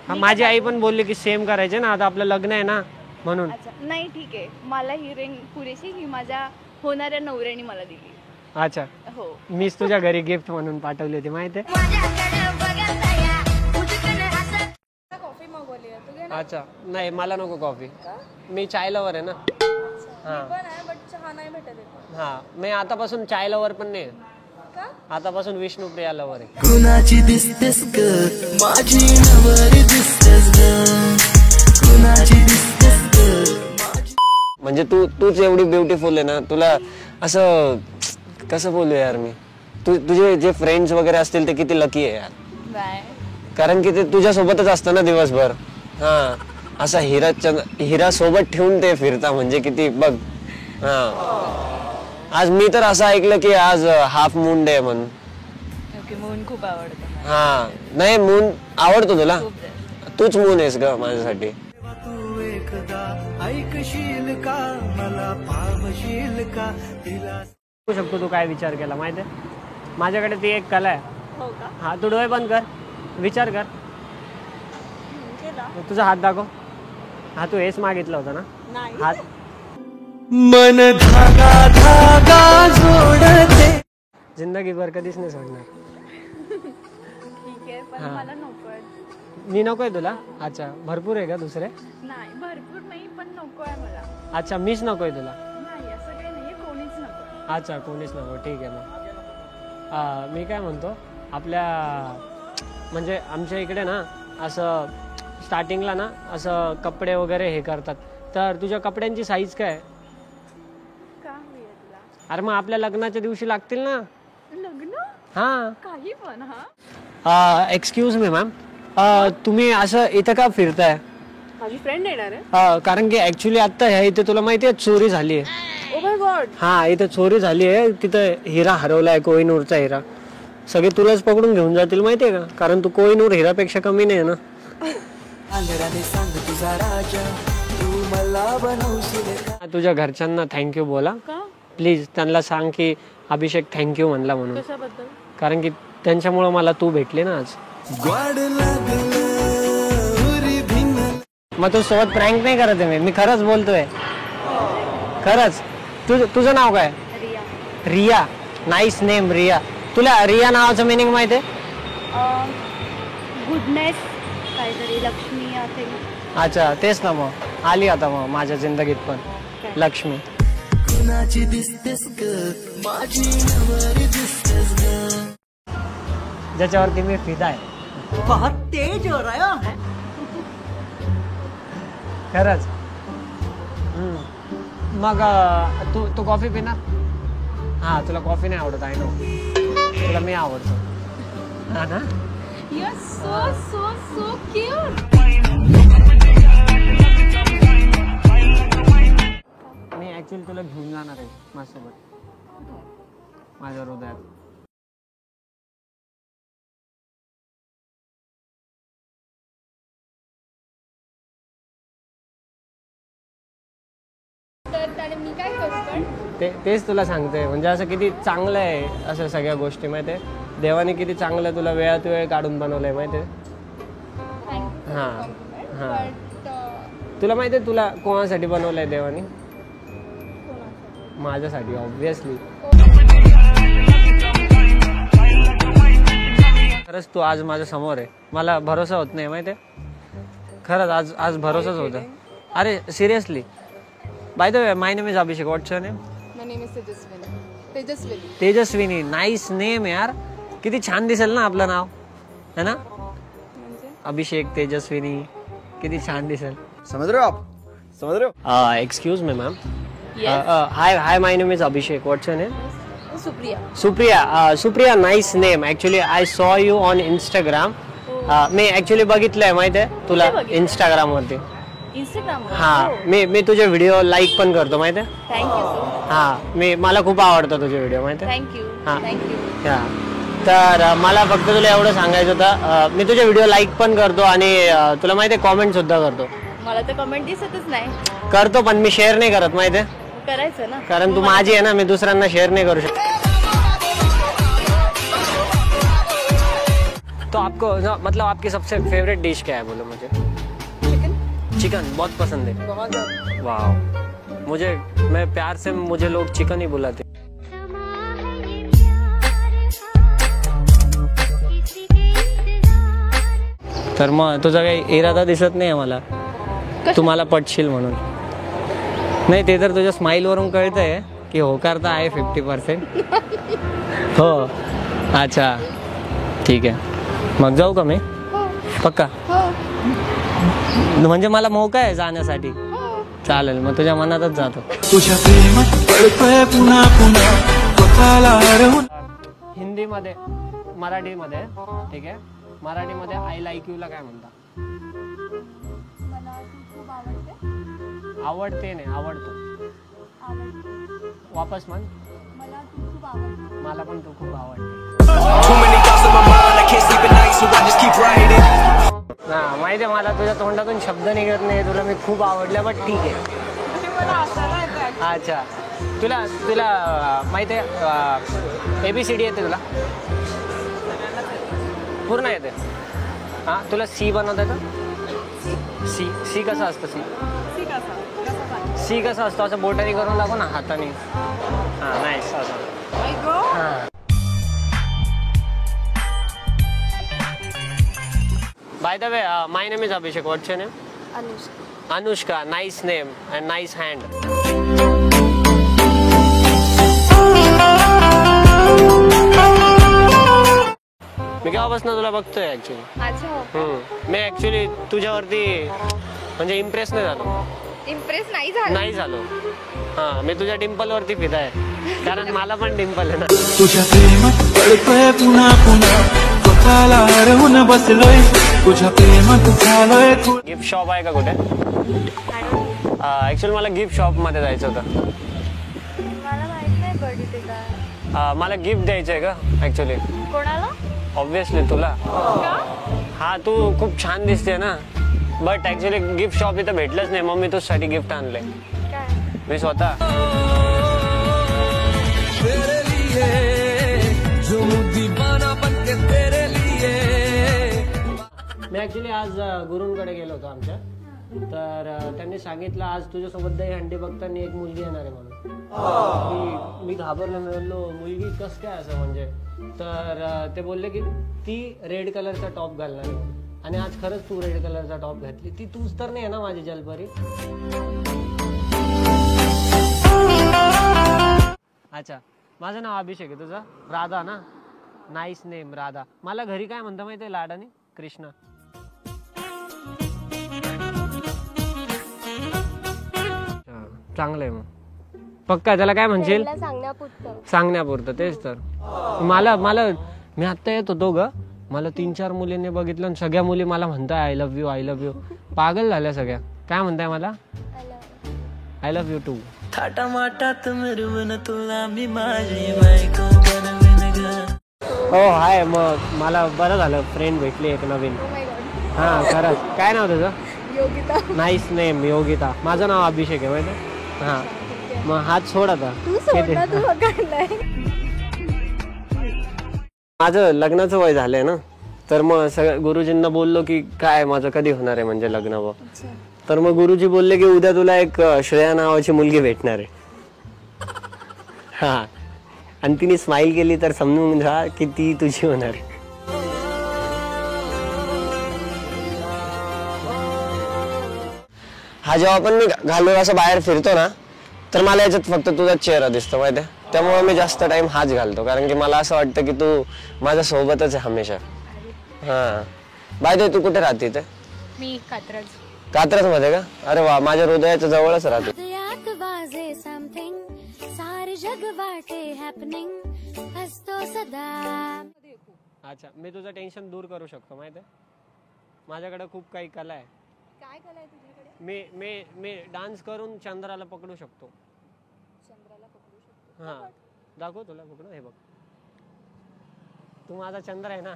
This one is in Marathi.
माझी आई पण बोलली की सेम करायचे ना, आता आपलं लग्न आहे ना म्हणून. नाही ठीक आहे, मला ही रिंग पुरेशी, ही माझ्या होणाऱ्या नवऱ्याने मला दिली. अच्छा हो, मीच तुझ्या घरी गिफ्ट म्हणून पाठवली होती माहिती आहे. कॉफी मागवली आहे, तू घे. अच्छा नाही मला नको कॉफी, मी चाय लवर आहे ना. हा पण आहे बट चहा नाही भेटत. हा मी आतापासून चाय लवर पण नाही, आतापासून विष्णुप्रिया लवर आहे. कुणाची दिसतेस ग माझी नवरी दिसतेस ग, कुणाची दिसतेस ग. म्हणजे तूच एवढी ब्युटिफुल आहे ना, तुला असं कसं बोलू यार मी. तुझे जे फ्रेंड्स वगैरे असतील ते किती लकी आहे यार, कारण की ते तुझ्या सोबतच असतं ना दिवसभर. हा असा हिरा सोबत ठेवून ते फिरता म्हणजे किती बघ. हा आज मी तर असं ऐकलं की आज हाफ मून डे म्हणून. मून खूप आवडतं. हा नाही मून आवडतो तुला, तूच मून आहेस ग माझ्यासाठी. तू एकदा ऐकशील का मला पावशील का तिला. शकतो तू काय विचार केला माहिती आहे, माझ्याकडे ती एक कला आहे. हो का? हा तू डोळे बंद कर, विचार कर. तुझा हात दाखव. हा तू हेच मागितलं होतं ना, हात. मन धागा धागा जोडते. जिंदगीभर कधीच नाही सोडणार. ठीक आहे, पण मला नकोय. मी नकोय तुला. अच्छा भरपूर आहे का दुसरे. नाही भरपूर नाही, पण नकोय मला. अच्छा मीच नकोय तुला. नाही असं काही नाही, कोणीच नको. अच्छा कोणीच नको, ठीक आहे मग. मी काय म्हणतो, आपल्या म्हणजे आमच्या इकडे ना असं स्टार्टिंगला ना असं कपडे वगैरे हे करतात, तर तुझ्या कपड्यांची साईज काय. का हवी आहे तुला? अरे मग आपल्या लग्नाच्या दिवशी लागतील ना. लग्न हा काही पण. एक्सक्यूज मी मॅम, तुम्ही असं इथं का फिरताय. माझी फ्रेंड येणार आहे. कारण की ऍक्च्युली आता ह्या इथे तुला माहिती आहे चोरी झाली आहे. Oh my God. हा इथे चोरी झाली आहे, तिथं हिरा हरवलाय, कोहिनूरचा हिरा. सगळे तुलाच पकडून घेऊन जातील माहितीये का, कारण तू कोहिनूर हिरापेक्षा कमी नाही ना. सांग तुझा राजा तू मला बनवशील का. तुझ्या घरच्यांना थँक्यू बोला प्लीज, त्यांना सांग की अभिषेक थँक्यू म्हणला म्हणून. कशाबद्दल? कारण की त्यांच्यामुळे मला तू भेटली ना आज. मग तू सोबत प्रँक नाही करत आहे मी खरंच बोलतोय, खरंच. तुझं नाव काय. रिया. Riya, nice name Riya. तुला रिया नावाचं मिनिंग माहिती आहे. गुडनेस काहीतरी, लक्ष्मी असेल. अच्छा तेच ना, मग आली आता मग माझ्या जिंदगीत पण लक्ष्मी. कुणाची दिसतेस ग माझी नवरी दिसतेस ग. ज्याच्यावरती मी फिदा आहे. बहुत तेज हो रहा है. खरंच. मग तू कॉफी पिणार. हा तुला कॉफी नाही आवडत आहे ना, तुला मी आवडतो. हा ना. You are so so so cute. Me actually तुला घेऊन जाणार आहे माझ्यासोबत, माझ्या हृदयात. मी काय करू पण तेच तुला सांगते, म्हणजे असं किती चांगलं आहे असं सगळ्या गोष्टी माहिती आहे. देवाने किती चांगलं तुला वेळात वेळ काढून बनवलंय माहिती आहे. हां हां तुला माहिती आहे तुला कोणासाठी बनवलंय देवाने. माझ्यासाठी ऑब्विसली. खरंच तू आज माझ्या समोर आहे, मला भरोसा होत नाही माहिती आहे. खरंच आज भरोसाच होता. अरे seriously. By the way my name is Abhishek. What's your name. My name is Tejaswini. Tejaswini, nice name यार. किती छान दिसेल ना आपलं नाव है ना, अभिषेक तेजस्विनी, किती छान दिसेल. समझ रहे हो आप, समझ रहे हो. Excuse me ma'am. Hi my name is Abhishek. What's your name. Supriya. Supriya nice name. Actually I saw you on Instagram. Me actually बघितलंय माहिती आहे तुला इंस्टाग्राम वरती. हा मी तुझे व्हिडिओ लाईक पण करतो माहिती आहे. थँक्यू. हा मला खूप आवडतं तुझे व्हिडिओ माहिती आहे. थँक्यू. हा तर मला फक्त तुला एवढं सांगायचं होतं, मी तुझे व्हिडिओ लाईक पण करतो आणि तुला माहिती आहे कॉमेंट सुद्धा करतो. मला तर कमेंट दिसतच नाही. करतो पण मी शेअर नाही करत माहिती आहे. करायचं ना, कारण तू माझी आहे ना, मी दुसऱ्यांना शेअर नाही करू शकत. तो आपको मतलब आपकी सबसे फेवरेट डिश क्या है, बोलो मुझे। चिकन। चिकन बहुत पसंद है। वाह, मैं प्यार से मुझे लोग चिकन ही बुलाते। तर मग तुझा काही इरादा दिसत नाही मला, तुम्हाला पटशील म्हणून. नाही, ते तर तुझ्या स्माईल वरून कळतंय की होकार तर आहे 50%. हो, अच्छा ठीक आहे. मग जाऊ का मी? पक्का? म्हणजे मला मौका आहे जाण्यासाठी. चालेल, मग तुझ्या मनातच जातो. तुझ्या प्रेमात पडतोय पुन्हा पुन्हा स्वतःला हरवून. हिंदीमध्ये, मराठीमध्ये, ठीक आहे, मराठीमध्ये आय लाईक यूला काय म्हणता? मला तू खूप आवडते. आवडते नाही, आवडतो. वापस म्हण. मला तू खूप आवडते. मला पण तू खूप आवडते. हा, माहिती आहे मला तुझ्या तोंडातून शब्द निघत नाही, तुला मी खूप आवडल्या, बट ठीक आहे. अच्छा, तुला तुला माहिती आहे ABCD येते तुला? पूर्ण येते? हां, तुला सी बनवता येतं? सी कसं असतं? सी कसं असतं? असं बोटाने करून दाखव ना, हाताने. हां, नाही असं. हां. By the way, my name is Abhishek. What's your name? Anushka. Anushka. Nice name and nice hand. मी केव्हापासून तुला बघतोय ऍक्च्युली. अच्छा. मी ऍक्च्युली तुझ्यावरती म्हणजे इम्प्रेस नाही झालो. इम्प्रेस नाही झालं. नाही झालो. हा, मी तुझ्या डिम्पल वरती फिदा आहे, कारण मला पण डिम्पल आहे ना. तुझ्या प्रेमात पडतोय पुन्हा पुन्हा स्वतःला हरवून बसलोय. तुझ्या प्रेमात झालोय. गिफ्ट शॉप आहे का कुठे? ऍक्च्युअली मला गिफ्ट शॉप मध्ये जायचं होतं. मला माहित नाही बडी ते काय. मला गिफ्ट द्यायचं आहे का ऍक्च्युली? कोणाला? ऑब्विसली तुला. हा, तू खूप छान दिसते ना, बट ऍक्च्युली गिफ्ट शॉप इथं भेटलंच नाही, मग मी तुझ्यासाठी गिफ्ट आणलंय. काय? मी स्वतः. मी ऍक्च्युली आज गुरुंकडे गेलो होतो आमच्या, तर त्यांनी सांगितलं आज तुझ्यासोबत दही हंडी बघताना एक मुलगी येणार आहे म्हणून. मी घाबरलो, मी बोललो मुलगी कस काय असं म्हणजे. तर ते बोलले की ती रेड कलरचा टॉप घालणार आहे, आणि आज खरंच तू रेड कलरचा टॉप घातली. ती तूच तर नाही आहे ना माझी जलपरी? अच्छा, माझं नाव अभिषेक आहे. तुझं? राधा ना. Nice name, Radha. मला घरी काय म्हणता माहिती आहे लाडाने? कृष्णा. चांगलं आहे मग. पक्का त्याला काय म्हणशील? सांगण्यापुरतं. तेच तर. मला मी आत्ता येत होतो ग, मला 3-4 मुलींनी बघितलं आणि सगळ्या मुली मला म्हणताय I love you, I love you. पागल झाल्या सगळ्या. काय म्हणताय मला? I love you too. थाटा माटात मिरवून तुला मी माझी बायको बनवीन ग. हो, हाय. मग मला बरं झालं, फ्रेंड भेटली एक नवीन. हा, खरंच. काय नाव तुझं? योगिता. Nice name, Yogita. माझं नाव अभिषेक आहे माहिती आहे. हा, मग हात सोड आता. माझं लग्नाचं वय झालंय ना, तर मग सगळं गुरुजींना बोललो की काय माझं कधी होणार आहे म्हणजे लग्न व. तर मग गुरुजी बोलले की उद्या तुला एक श्रेया नावाची मुलगी भेटणार आहे. हा, आणि तिने स्माइल केली तर समजून जा की ती तुझी होणार आहे. हा, जेव्हा पण मी घालून असं बाहेर फिरतो ना, तर मला याच्यात फक्त तुझा चेहरा दिसतो माहिती आहे. त्यामुळे मी जास्त टाइम हाच घालतो, कारण की मला असं वाटतं की तू माझ्या सोबतच आहे हमेशा. हा, बाय द वे, तू कुठे राहते ते? मी कात्रज. कात्रज मध्ये का? अरे वा, माझ्या हृदयाच्या जवळच राहते. अच्छा, मी तुझं टेन्शन दूर करू शकतो माहिती आहे. माझ्याकडे खूप काही कला आहे. काय कला आहे तुझ्याकडे? मी डान्स करून चंद्राला पकडू शकतो. चंद्राला पकडू शकतो? हा, दाखव तुला पकडू. हे बघ, तू माझा चंद्र आहे ना.